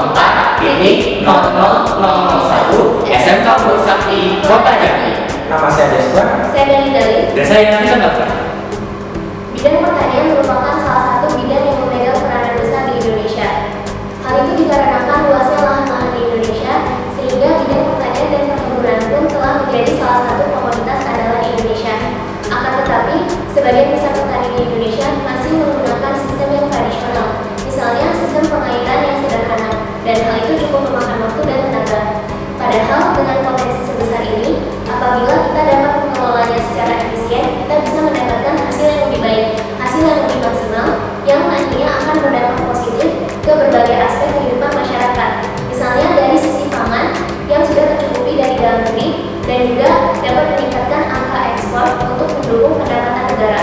04.0001 SMK Sakti Kota Jambi. Nama saya Deswa. Saya Dali Dali. Dan saya Yanti Dokter. Bidang pertanian merupakan salah satu bidang yang memegang peranan besar di Indonesia. Hal itu dikarenakan luasnya lahan-lahan di Indonesia, sehingga bidang pertanian dan perkebunan pun telah menjadi salah satu komoditas andalan Indonesia. Akan tetapi, sebagian besar petani di Indonesia masih menggunakan sistem yang tradisional, misalnya sistem pengairan yang sederhana, dan hal itu cukup memakan waktu dan tenaga. Padahal dengan potensi sebesar ini, apabila kita dapat mengelolanya secara efisien, kita bisa mendapatkan hasil yang lebih baik, hasil yang lebih maksimal, yang nantinya akan berdampak positif ke berbagai aspek kehidupan masyarakat. Misalnya dari sisi pangan yang sudah tercukupi dari dalam negeri, dan juga dapat meningkatkan angka ekspor untuk mendukung pendapatan negara.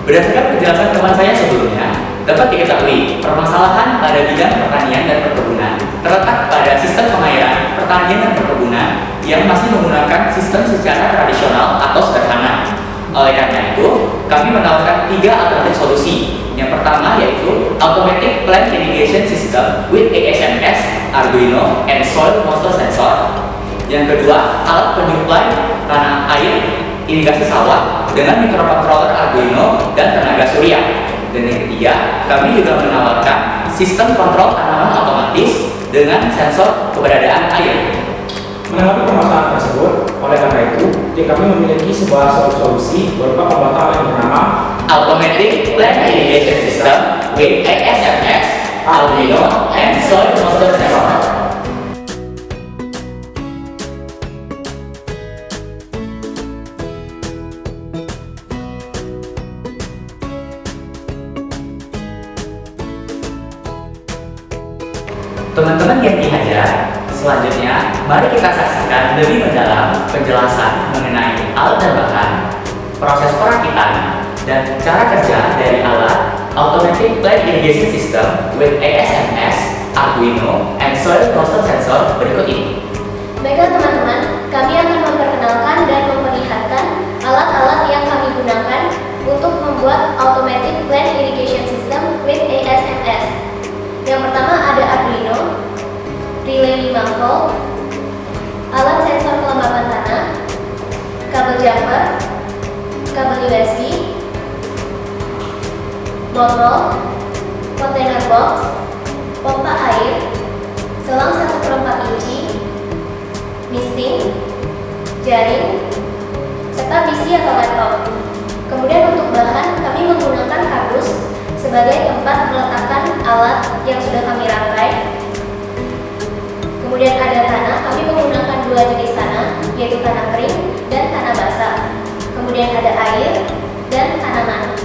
Berdasarkan penjelasan teman saya sebelumnya, dapat diketahui permasalahan pada bidang pertanian dan perkebunan terletak pada sistem pengairan pertanian dan perkebunan yang masih menggunakan sistem secara tradisional atau sederhana. Oleh karena itu, kami menawarkan 3 alternatif solusi. Yang pertama yaitu Automatic Plant Irrigation System with ASMS, Arduino, and Soil Moisture Sensor. Yang kedua, alat penyuplai tanah air irigasi sawah dengan mikrokontroler Arduino dan tenaga surya. Dan yang ketiga, kami juga menawarkan sistem kontrol tanaman otomatis dengan sensor keberadaan air. Menanggapi permasalahan tersebut, oleh karena itu, kami memiliki sebuah solusi berupa pembatalan yang bernama Automatic Plant Irrigation System with ASMS, Arduino, and Soil Moisture Sensor. Teman-teman yang dihajar, selanjutnya mari kita saksikan lebih mendalam penjelasan mengenai alat dan bahan, proses perakitan, dan cara kerja dari alat Automatic Plant Irrigation System with ASMS, Arduino, and Soil Moisture Sensor berikut ini. Baiklah teman-teman, kami akan memperkenalkan dan memperlihatkan alat-alat yang kami gunakan untuk membuat Automatic Plant Irrigation System with ASMS. Yang pertama ada Arduino, relay 5 volt, alat sensor kelembapan tanah, kabel jumper, kabel USB, botol, container box, pompa air, selang 1/4 inci, misting, jaring, serta PC atau laptop. Kemudian untuk bahan kami menggunakan kardus sebagai tempat meletakkan alat yang sudah kami rangkai. Kemudian ada tanah, kami menggunakan 2 jenis tanah, yaitu tanah kering dan tanah basah. Kemudian ada air dan tanaman.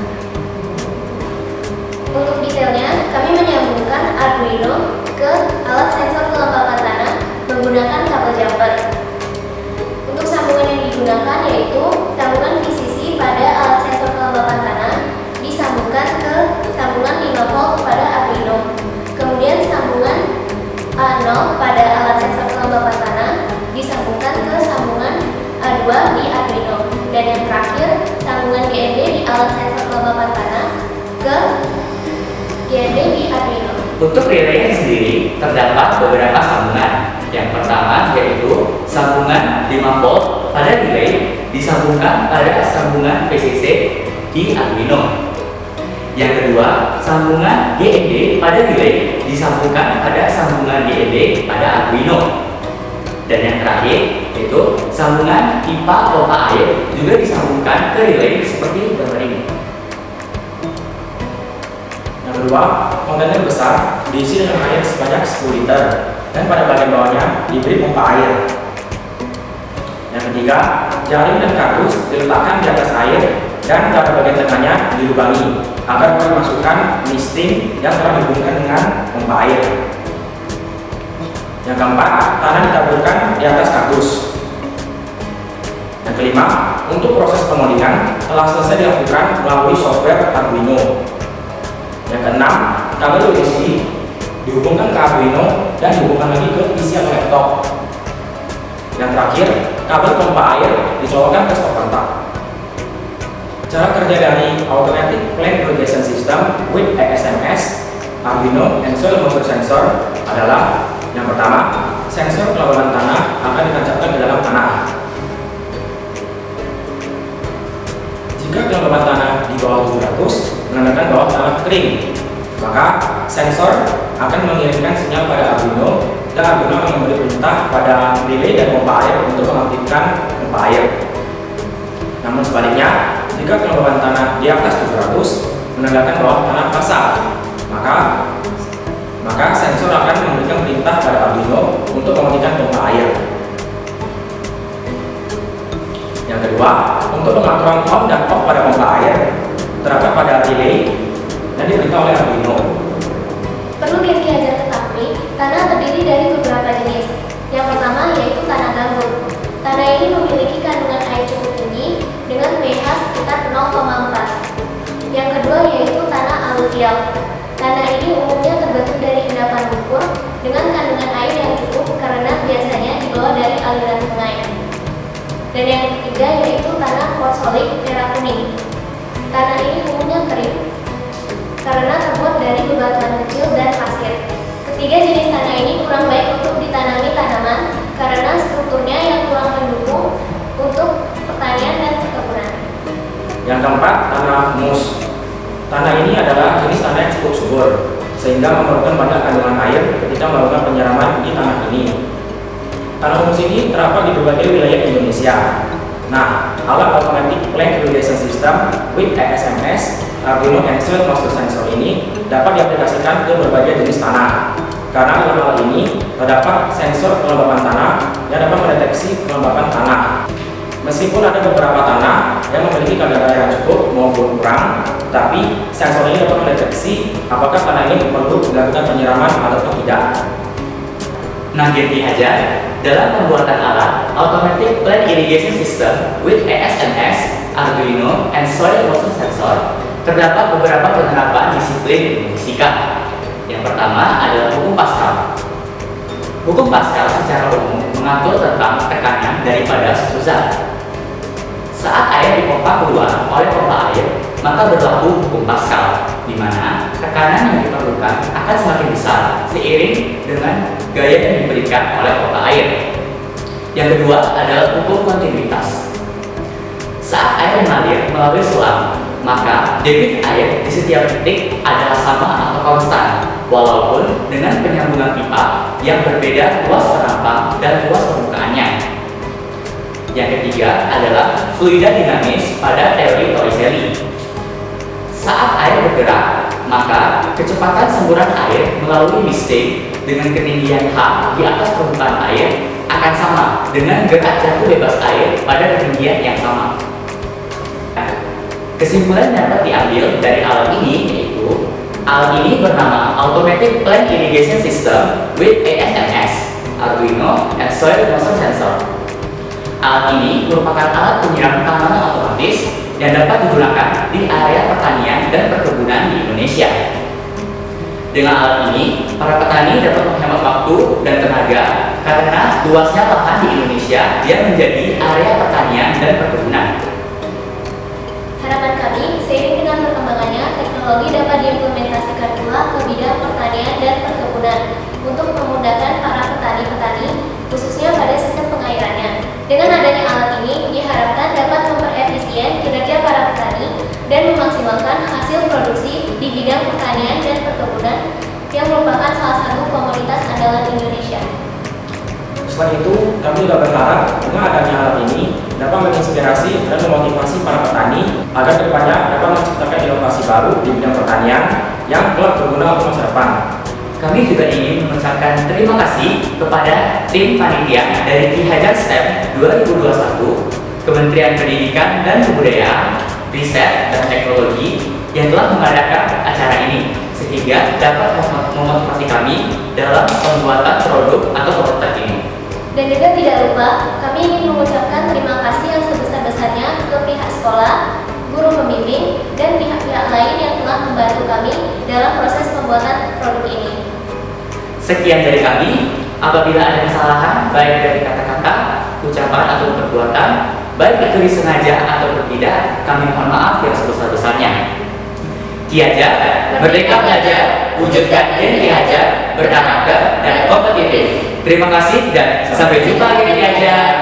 Untuk detailnya, kami menyambungkan Arduino ke alat sensor kelembapan tanah menggunakan kabel jumper. Untuk sambungan yang digunakan yaitu sambungan VCC pada alat sensor kelembapan tanah disambungkan ke sambungan 5 volt pada Arduino. Kemudian sambungan A0 pada alat sensor kelembapan tanah disambungkan ke sambungan A2 di Arduino. Dan yang terakhir, sambungan GND di alat sensor kelembapan tanah ke GND di Arduino. Untuk relay sendiri terdapat beberapa sambungan. Yang pertama yaitu sambungan 5 volt pada relay disambungkan pada sambungan VCC di Arduino. Yang kedua, sambungan GND pada relay disambungkan pada sambungan GND pada Arduino. Dan yang terakhir yaitu sambungan pipa pompa air juga disambungkan ke relay seperti gambar ini. Yang kedua, kontainer besar diisi dengan air sebanyak 10 liter dan pada bagian bawahnya diberi pompa air. Yang ketiga, jaring dan kardus diletakkan di atas air dan pada bagian tengahnya dilubangi agar memasukkan misting yang telah dihubungkan dengan pompa air. Yang keempat, tanah ditaburkan di atas kardus. Yang kelima, untuk proses pengodingan telah selesai dilakukan melalui software Arduino. Yang keenam, kabel USB dihubungkan ke Arduino dan dihubungkan lagi ke PC atau laptop. Yang terakhir, kabel pompa air dicolokkan ke stok kontak. Cara kerja dari Automatic Plant Irrigation System with ASMS Arduino and Soil Moisture Sensor adalah yang pertama, sensor kelembaban tanah akan ditancapkan ke dalam tanah. Jika kelembaban tanah di bawah 700 menandakan bahwa tanah kering, maka sensor akan mengirimkan sinyal pada Arduino dan Arduino akan memberi perintah pada relay dan pompa air untuk mengaktifkan pompa air. Namun sebaliknya, jika kelembaban tanah di atas 700 menandakan bahwa tanah basah, maka sensor akan memberikan perintah pada Arduino untuk mematikan pompa air. Yang kedua, untuk pengaturan on dan off pada pompa air terdapat pada relay dan diperintah oleh Arduino. Perlu Ki Hajar ketahui, tanah terdiri dari beberapa jenis. Yang pertama yaitu tanah gambut. Tanah ini memiliki kandungan air cukup tinggi dengan pH sekitar 0,4. Yang kedua yaitu tanah aluvial. Tanah ini umumnya terbentuk dari endapan lumpur dengan kandungan air yang cukup karena biasanya dibawa dari aliran sungai. Dan yang ketiga yaitu tanah quartzolik merah kuning. Tanah ini umumnya kering karena terbuat dari bebatuan kecil dan pasir. Ketiga jenis tanah ini kurang baik untuk ditanami tanaman karena strukturnya yang kurang mendukung untuk pertanian dan perkebunan. Yang keempat, tanah humus. Tanah ini adalah jenis tanah yang cukup subur, sehingga memerlukan banyak kandungan air ketika melakukan penyiraman di tanah ini. Tanah humus ini terdapat di berbagai wilayah Indonesia. Nah, alat Automatic Plant Irrigation System with ASMS, Arduino and Soil Moisture Sensor ini dapat diaplikasikan ke berbagai jenis tanah. Karena dalam alat ini terdapat sensor kelembaban tanah yang dapat mendeteksi kelembaban tanah. Meskipun ada beberapa tanah yang memiliki kadar air yang cukup maupun kurang, tapi sensor ini dapat mendeteksi apakah tanah ini perlu dilakukan penyiraman atau tidak. Nah, Ki Hajar, dalam pembuatan alat Automatic Plant Irrigation System with ASMS, Arduino and Soil Moisture Sensor terdapat beberapa penerapan disiplin ilmu fisika. Yang pertama adalah hukum Pascal. Hukum Pascal secara umum mengatur tentang tekanan daripada suatu zat. Saat air dipompa keluar oleh pompa air, maka berlaku hukum Pascal, di mana tekanan yang diperlukan akan semakin besar seiring dengan gaya yang diberikan oleh pompa air. Yang kedua adalah hukum kontinuitas. Saat air mengalir melalui selang, maka debit air di setiap titik adalah sama atau konstan, walaupun dengan penyambungan pipa yang berbeda luas penampang dan luas permukaannya. Yang ketiga adalah fluida dinamis pada teori Torricelli. Saat air bergerak, maka kecepatan semburan air melalui misting dengan ketinggian H di atas permukaan air akan sama dengan gerak jatuh bebas air pada ketinggian yang sama. Kesimpulan yang dapat diambil dari alat ini yaitu alat ini bernama Automatic Plant Irrigation System with ASMS, Arduino and Soil Moisture Sensor. Alat ini merupakan alat penyiram tanaman otomatis yang dapat digunakan di area pertanian dan perkebunan di Indonesia. Dengan alat ini, para petani dapat menghemat waktu dan tenaga karena luasnya lahan di Indonesia yang menjadi area pertanian dan perkebunan. Harapan kami, seiring dengan perkembangannya, teknologi dapat diimplementasikan pula ke bidang pertanian dan perkebunan untuk memudahkan para petani-petani, khususnya pada sistem pengairannya. Dengan adanya alat ini, diharapkan dapat memperefisien kinerja para petani dan memaksimalkan hasil produksi di bidang pertanian dan perkebunan yang merupakan salah satu komoditas andalan Indonesia. Selain itu, kami juga berharap dengan adanya alat ini dapat menginspirasi dan memotivasi para petani agar kedepannya dapat menciptakan inovasi baru di bidang pertanian yang kelak berguna untuk masa depan. Kami juga ingin mengucapkan terima kasih kepada tim panitia dari Ki Hajar STEM 2021, Kementerian Pendidikan dan Kebudayaan, Riset dan Teknologi yang telah mengadakan acara ini sehingga dapat memotivasi kami dalam pembuatan produk atau prototipe ini. Dan juga tidak lupa, kami ingin mengucapkan terima kasih yang sebesar-besarnya ke pihak sekolah, guru pembimbing, dan pihak-pihak lain yang telah membantu kami dalam proses pembuatan produk ini. Sekian dari kami. Apabila ada kesalahan baik dari kata-kata, ucapan atau perbuatan, baik itu disengaja atau tidak, kami mohon maaf yang sebesar-besarnya. Ki Hajar, Merdeka Belajar wujudkan Gen Ki Hajar bertenaga dan kompetitif. Terima kasih dan sampai jumpa Gen Ki Hajar.